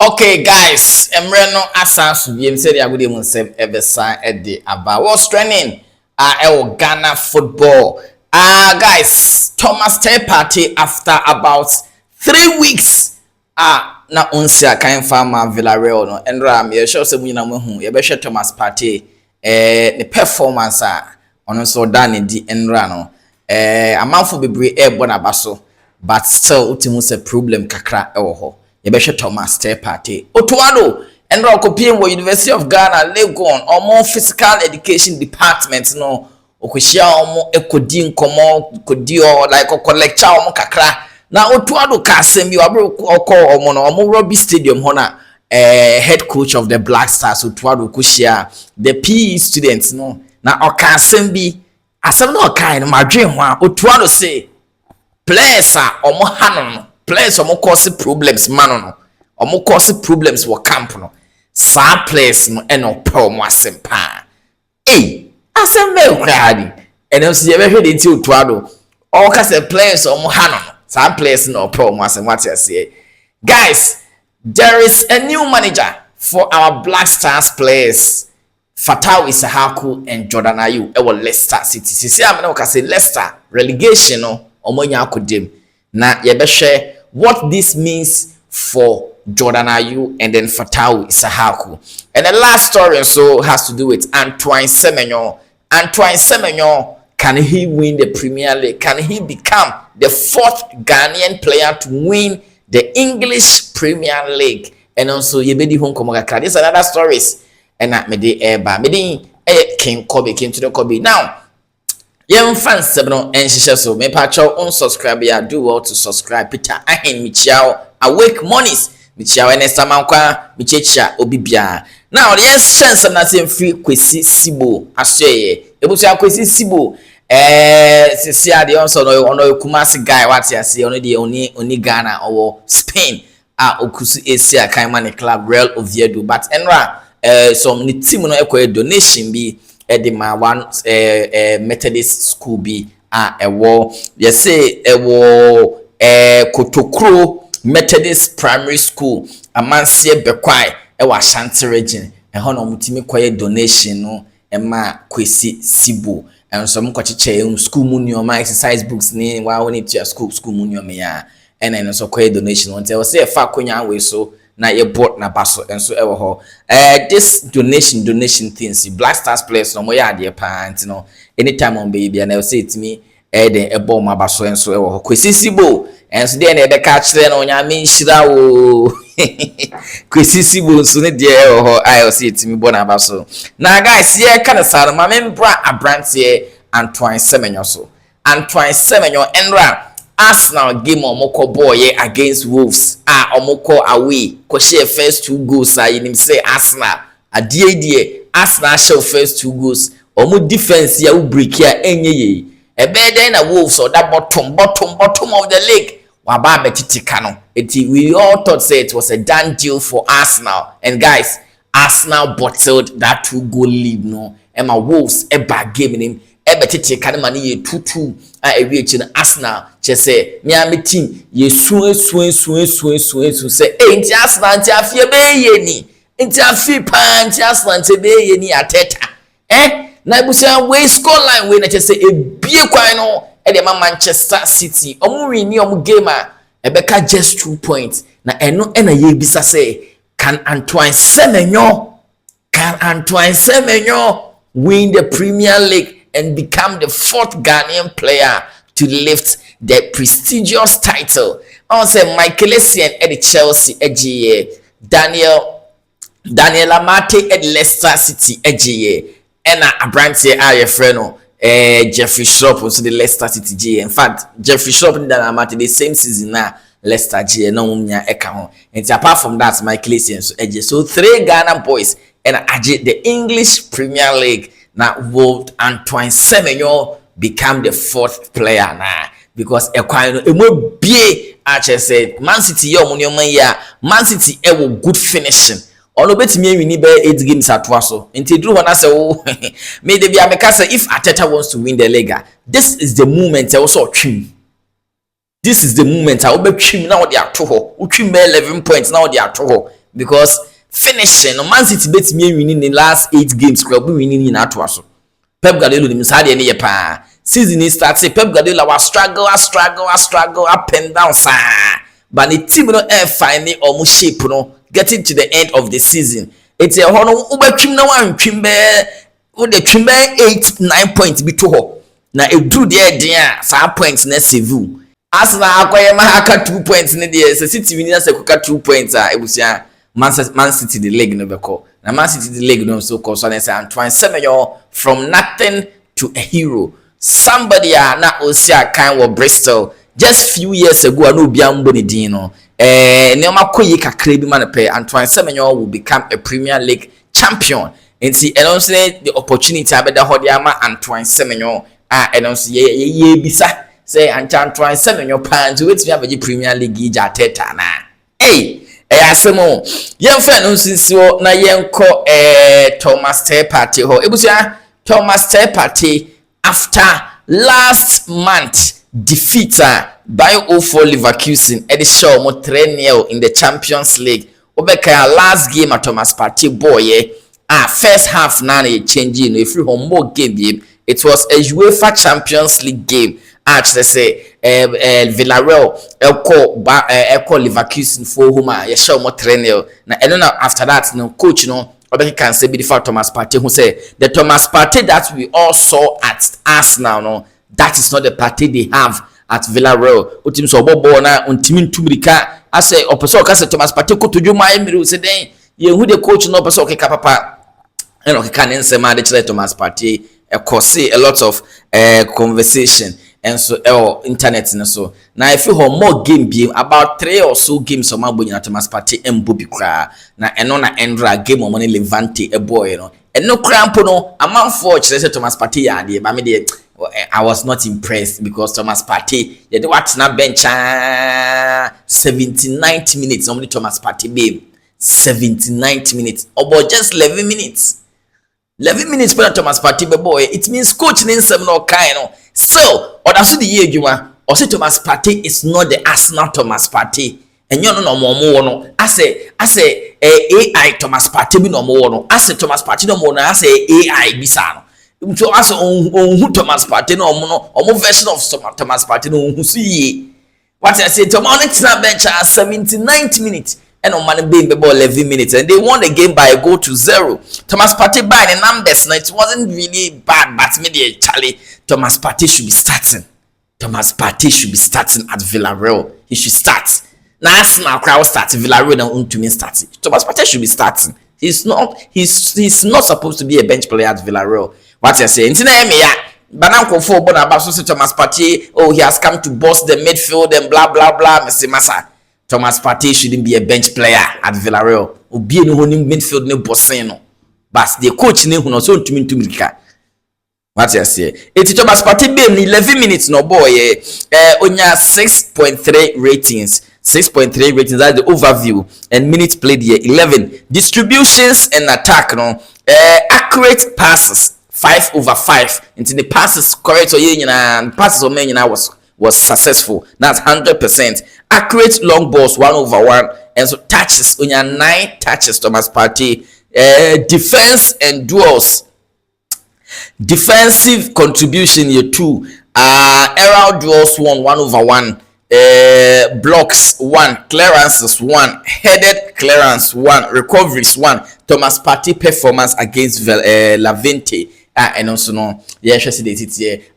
Okay, guys, Emreno Asas BM said I would even say ever sign at the about what's training Ghana football. Guys, Thomas Partey after about 3 weeks na unsia kan farmer Villarreal no Endra me sure say we na hu ye be hwe Thomas Partey the performance ono so done di Endra no amanfo bebre born abaso but still utimu say problem kakra ewo ho Yebeshe Thomas Partey. Otto Addo and Rokopiem University of Ghana, Legon, or more physical education department, no, Okushia, or Ekodin, Kodio, like a lecture, or Kakra. Now, Otto Addo Kasem, you are call or more Robbie Stadium, Hona, head coach of the Black Stars, Otto Addo Kushia, the PE students, no. Now, Okasem be, as I'm not kind, my dream, Otto Addo say, players are or more Hanon. Players omo cause problems man no omo cause problems wo camp no sa players no e no pa omo asempa asem be kwadi ene so ye be hwe de ti Otto Addo o ka say players omo ha no sa players no pa omo asem what you say. Guys, there is a new manager for our Black Stars players, Fatawu, Issahaku and Ayew e wo Leicester City. Sisi am na o ka say Leicester relegation no omo nya akodem na ye be hwe what this means for Ayew and then Fatawu Issahaku. And the last story also has to do with Antoine Semenyo. Antoine Semenyo, can he win the Premier League? Can he become the 4th Ghanaian player to win the English Premier League? And also, Yebedi Hong Kong. These are other stories. And that made the King Kobe came to the Kobe. Now, young fans, seven and she so me patcho on subscribe ya do well to subscribe. Peter ahen michiao awake monies michiao enesta mankwa michecha obibia. Now yes chance na say free Kwesi Sibo asye ebusu Kwesi Sibo sisi ade onso no ono Kumasi guy what ya say ono de oni Ghana or Spain okusu Asia kan man club Real Oviedo but enra some ni team no ekwa donation bi Edima one Methodist school be ewo ye say ewo Kotokro Methodist primary school amansie bekwai ewa Ashanti region ho no mutimi kwaye donation no ema Kwesi Sibo and so mkochiche school munio exercise books ni wa woni to school munio me ya and then so kwaye donation won tell say fa konya we so na ye bought na baso and so ever ho this donation things Black Stars players no mo ya de pa no anytime on baby and I say it me den ebo ma baso and so ever ho Kwesi Sibo and so dey na dey catch there no nya me nhira wo Kwesi Sibo so ne dey ho I say it me bo na baso na guys here kind of sar ma membra abrante Antoine Semenyo so Antoine Semenyo enra Arsenal game omoko boy against Wolves omoko away ko share first 2 goals you say Arsenal adie Arsenal share first 2 goals omo defense ya break ya enye ye ebe den na Wolves or that bottom of the league waba betitika no we all thought say it was a done deal for Arsenal and guys Arsenal bottled that 2-goal lead no Emma Wolves eba game him ebetete kan mani ye 2-2 ewie na Arsenal che say me am team ye su say nti Arsenal nti afie be ye ni nti afie pa nti Arsenal nti be ye ni ateta na busia we score line we na che say ebie kwan no e de Manchester City omu win ni omu game ebeka just 2 points na eno na ye bisa say can Antoine Semenyo win the Premier League and become the 4th Ghanaian player to lift the prestigious title? I say Michael Essien at Chelsea Daniel Amate at Leicester City and Abrante Ayefreno Jeffrey Shrop also the Leicester City G. In fact, Jeffrey Shrop and Daniel Amate the same season now Leicester G no umnya eka. And apart from that, Michael Essien so 3 Ghana boys and the English Premier League. Now, will Antoine Semenyo become the 4th player now? Because emo be said Man City Man City good finishing. Ono betimi win be 8 games at waso. Nti dru hona say oh may dey be ameka say if Ateta wants to win the league, this is the moment also twim. This is the moment I will be twim now they are to ho. Utwim 11 points now they are to ho. because finishing no Man City bet me winning the last 8 games club winning in atwaso Pep Guardiola ni misade ne ye pa season is start say Pep Guardiola was struggle up and down sir but the team no find almost shape no getting to the end of the season it's a hono ubetwim na wantwim be wo de twim be 8-9 points bi to ho na edru de dia sa points na save Arsenal akoye ma aka 2 points ne de City win na se kuka 2 points a ebusia Man City the leg no beko na Man City the leg no so cause say Antoine Semenyo from nothing to a hero somebody na osia kan wo Bristol just few years ago na obi ambo ne din no neoma koyi kakra bi man pe Antoine Semenyo will become a Premier League champion and see and also the opportunity abeda hodi ama Antoine Semenyo and also ye bisa say Antoine Semenyo pan to wait me abeji Premier League ja teta na asemo yemfa no sinso na yenko Thomas Partey ho ebusia Thomas Partey after last month defeat by 0-4 Leverkusen at the show mo 3-0 in the Champions League obeka last game at Thomas Partey boy first half na changing if you more game it was a UEFA Champions League game actually say Villarreal elko Leverkusen for homa ye show mo 3-0 na and then after that no coach no obeka can say be the fact Thomas Partey who say the Thomas Partey that we all saw at Arsenal no that is not the Partey they have at Villarreal utim so bobo na untimi ntumrika ase opeso ka se Thomas Partey ko todwuma emiri se den ye hu the coach no opeso ke papa eno ke kan nsema de chile Thomas Partey see a lot of conversation and so internet and so now if you have more game about 3 or so games of my boy na Thomas Partey embobi kra na eno na endra game of money Levante a boy you know and no crampo no amount for chile Thomas Partey ya de ba me de I was not impressed because Thomas Partey they watch na bench 79 minutes only Thomas Partey babe 79 minutes about just 11 minutes 11 minutes for Thomas Partey boy it means coach nin sem no kind no so odaso the year adwuma or say Thomas Partey is not the Arsenal Thomas Partey enyo no mo no ase AI Thomas Partey bi no mo no ase Thomas Partey no mo no ase AI bisa no so as on Thomas Partey no omo version of Thomas Partey no hu so yi what I say Thomas on bench 79 minutes and on man being ball 11 minutes and they won the game by a goal to 0 Thomas Partey by the numbers no it wasn't really bad but maybe Charlie Thomas Partey should be starting at Villarreal he should start now Arsenal crowd start Villarreal na untumi start Thomas Partey should be starting he's not supposed to be a bench player at Villarreal what you say ntina me ya bananko for bona ba so Thomas Partey oh he has come to boss the midfield and blah blah blah Mr. Massa Thomas Partey shouldn't be a bench player at Villarreal obi no honing midfield ne bossing no but the coach ne hu no so ntumi ntumrika what you say it's Thomas Partey be 11 minutes no boy onya 6.3 ratings 6.3 ratings that's the overview and minutes played here 11 distributions and attack no accurate passes 5/5 into the passes correct or and passes or men was successful that's 100% accurate long balls 1/1 and so touches on your 9 touches Thomas Partey defense and duels defensive contribution year 2 aerial duels 1/1 blocks 1 clearances 1 headed clearance 1 recoveries 1 Thomas Partey performance against Levante and also no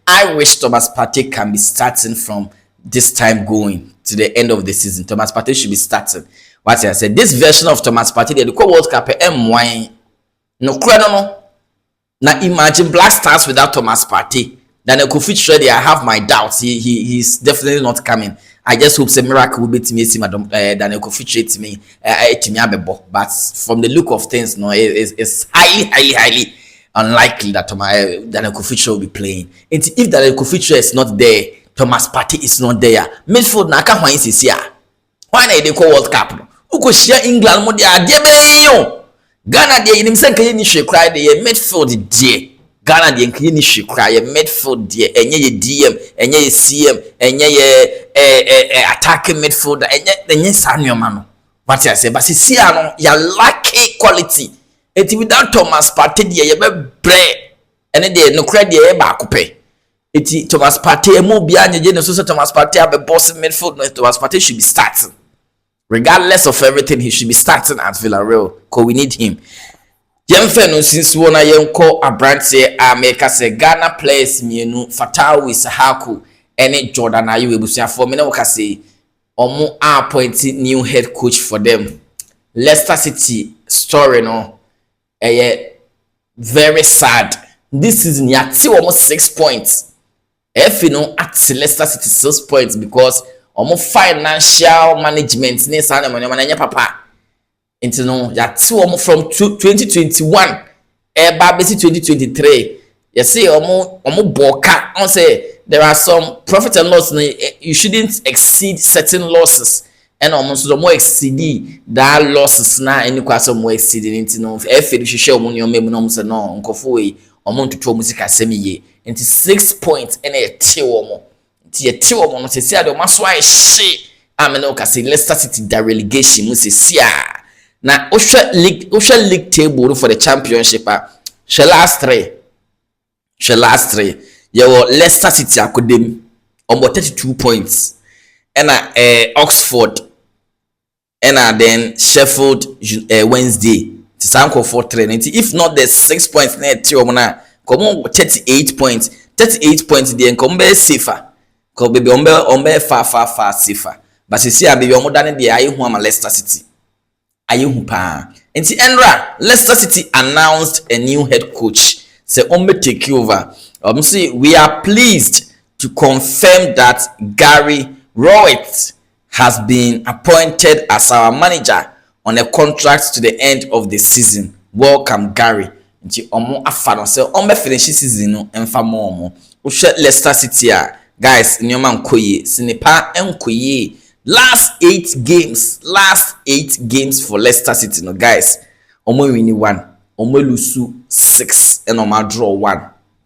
I wish Thomas Partey can be starting from this time going to the end of the season Thomas Partey should be starting what I said this version of Thomas Partey the World Cup M1 no now imagine Black Stars without Thomas Partey then I could feature I have my doubts he's definitely not coming I just hope some miracle will be to me then I could feature to me but from the look of things no it's highly unlikely that Daniel Koficho will be playing. And if Daniel Koficho is not there, Thomas Partey is not there. Midfield na ka hwan sisi a. Why na dey call World Cup no? Uko share England mo dey ade be yo. Ghana dey nim say kan ni hwe kra dey midfield dey. Ghana dey kan ni hwe kra ye midfield dey. Enye ye DM, enye ye CM, enye ye attacking midfield, enye sanwoma no. What I say, but see, ya lucky quality. Eti without Thomas Partey dey ye be bre ene dey no credit dey ba akopɛ. Eti Thomas Partey emu bia nyeje no so Thomas Partey abe boss midfield no Thomas Partey should be starting. Regardless of everything, he should be starting at Villarreal because we need him. Yemfe no since wona yenko abrante America say Ghana players mienu Fatawu Issahaku ene Jordan Ayew ebusuafo me na wo ka say omo appoint new head coach for them. Leicester City story no very sad. This season ya ti almost 6 points. If you know at Leicester City 6 points because almost financial management ne sa na money papa. Into no ya ti almost from 2021 eba besi 2023. You see almost boka on say there are some profit and loss you shouldn't exceed certain losses. And almost the more exceed that losses na any kwasa more exceeding into no if you share money on me no say no nkofo we amount to music asemi ye into 6 points and a tewomo nti ye tewomo no say ade o maso ai hye amene ka say Leicester City da relegation mu say sia na osha league table for the championship she last three ye wo Leicester City akodem ombo 32 points and Oxford and then Sheffield Wednesday to sample for training. If not the 6 points net to na come on 38 points then come be safer come be ombe far safer but see I be your more than the Ayew ama Leicester City Ayew pa enti Enra Leicester City announced a new head coach say ombe take over see we are pleased to confirm that Gary Rowett has been appointed as our manager on a contract to the end of the season. Welcome, Gary. Nti omo afa no say omo finish season no emfa mo omo. Uhwe Leicester City guys nyoma nkoye sinipa enkoye last 8 games for Leicester City no guys. Omo win 1, omo lose 6 and omo draw 1.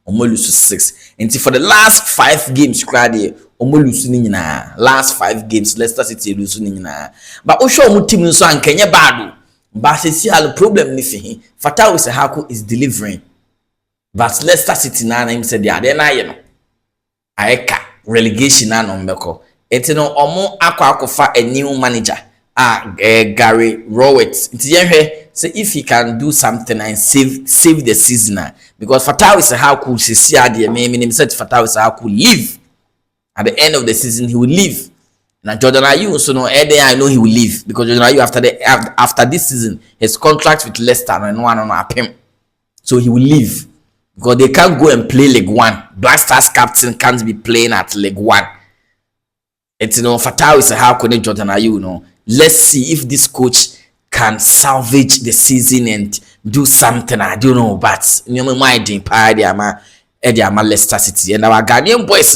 Omo lose 6. Nti for the last 5 games crowd omo lose ni nyina last 5 games Leicester City lose ni nyina but o show mu team nso ankenye bad but see all problem ni fi Fatawu Issahaku is delivering but Leicester City na him said they na ye no aeka relegation na no mbeko etino omo akofa a new manager Gary Rowett nti yenhwe say if he can do something and save the season because Fatawu Issahaku see ade me said Fatawu Issahaku leave. At the end of the season, he will leave. Now Jordan Ayew, so no, I know he will leave because Jordan Ayew after this season, his contract with Leicester and one on him, so he will leave because they can't go and play League One. Black Stars captain can't be playing at League One. It's Fatawu Issahaku Jordan Ayew. No, let's see if this coach can salvage the season and do something. I don't know, but mind in Partey ama Leicester City and our Ghanaian boys,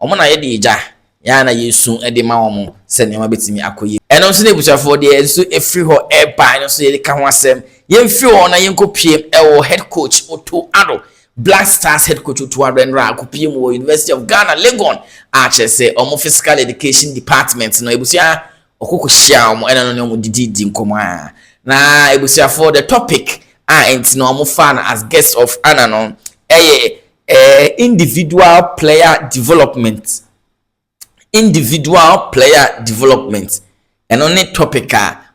omo na ye de ija ya na yesu e de ma omo se ne ma betimi akoye eno nso ne buchafo de enso efri ho e ba no so ye ka ho asem ye mfi ho na ye nkopiem e wo head coach Otto Addo Black Stars head coach Otto Addo enra akopiem wo University of Ghana Legon a che omo physical education department no ebusia okoko hia omo eno no omo didi nkomo na ebusiafo the topic enti no omo fan as guest of Ananon individual player development and on a topic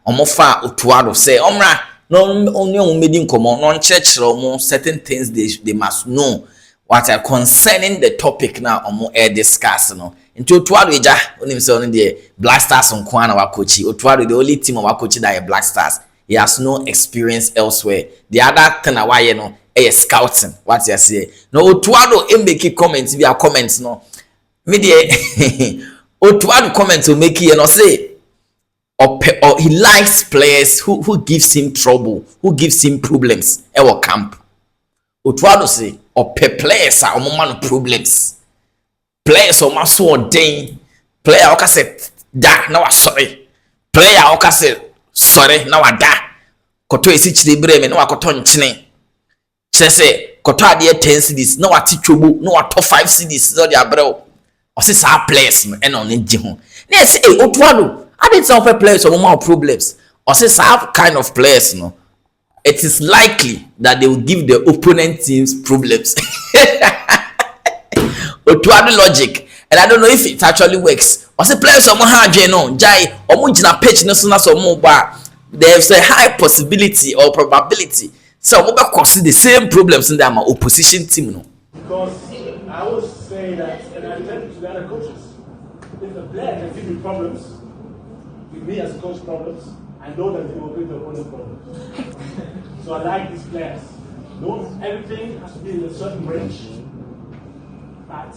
omofa Otto Addo say omra no only on made nkomo no church certain things they must know what are concerning the topic now omo discuss no into Otto Addo eja onim say on the Black Stars on kwana wa coach Otto Addo the only team of coach that Black Stars he has no experience elsewhere the other thing why no scouting what you say no Otto Addo make comments via comments no me dey Otto Addo comment to make you know say or he likes players who gives him trouble who gives him problems e wo camp Otto Addo say players are man problems players o maso odin player o ka say da na wa sorry player o ka say sorry na wa da koto esi chire bre me na wa koto nchene say koto ade 10 cedis na wati twobo na wato 5 cedis so dia brɛ o se sa players no e no ne gi ho na say Otto Addo ade some players o more problems or say some kind of players no, it is likely that they will give the opponent teams problems. Otto Addo logic, and I don't know if it actually works. Or say players omo ha adwen no jai omo gina pitch no so na so omo ba, there's a high possibility or probability so omo be cause the same problems in their opposition team no. Because I always say that, and I tell to the other coaches, if the player can give me problems, with me as a coach problems, I know that he will bring the opponent problems. So I like these players. No, everything has to be in a certain range, but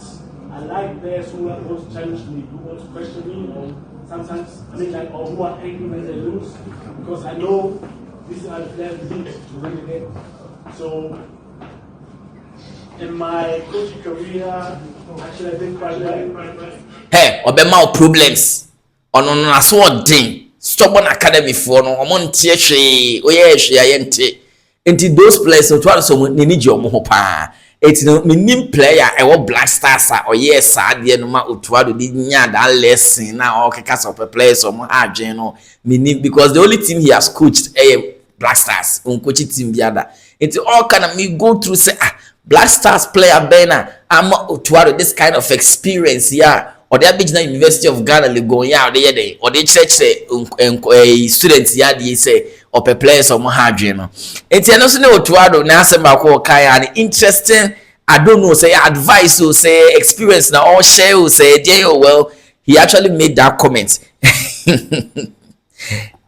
I like players who want to challenge me, who want to question me, or sometimes, or who are angry when they lose, because I know these are the players we need to win the game. So, in my coaching career, actually I did quite well. Hey, obema problems. Ono no aso odin. Stubborn academy for no omo ntie hwe. Oye hwe ayente. Enti those players so to so ni ni omo ho pa. Eti no minim player e wo Black Stars a oye sa de no ma Otto Addo di nya that lesson na o keka so players omo adwen no minim, because the only team he has coached Black Stars on coaching team biada. Enti all kind of me go through say Black Stars player Bena, I'm Otto Addo this kind of experience here. Or the Abidjan University of Ghana le go ya or the church say students ya dey say or players or mohadwe no. Enti eno so ne Otto Addo na asem ba ko kai an interesting, I don't know, say advice or say experience na all share or say well, he actually made that comment.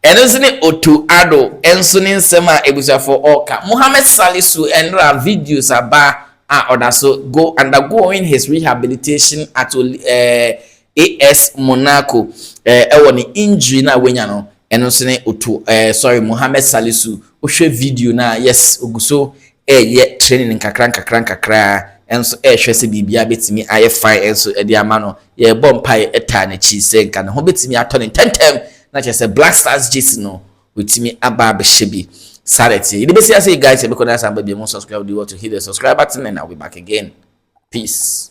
Eno so ne Otto Addo enso ne nsema ebusa for oka Mohammed Salisu enra videos aba or so go undergoing his rehabilitation at AS Monaco ewo ni injury na wenya no eno so ne Mohammed Salisu o hwe video na yes oguso ye training nkakra enso hwe se bibia betimi aye fine enso edi ama no ye bompai eta na chi se nka no ho betimi atone tentem na che se Black Stars JC no wetimi aba be shebi Saturday. You say guys, you subscribe, do you want to hit the subscribe button, and I'll be back again. Peace.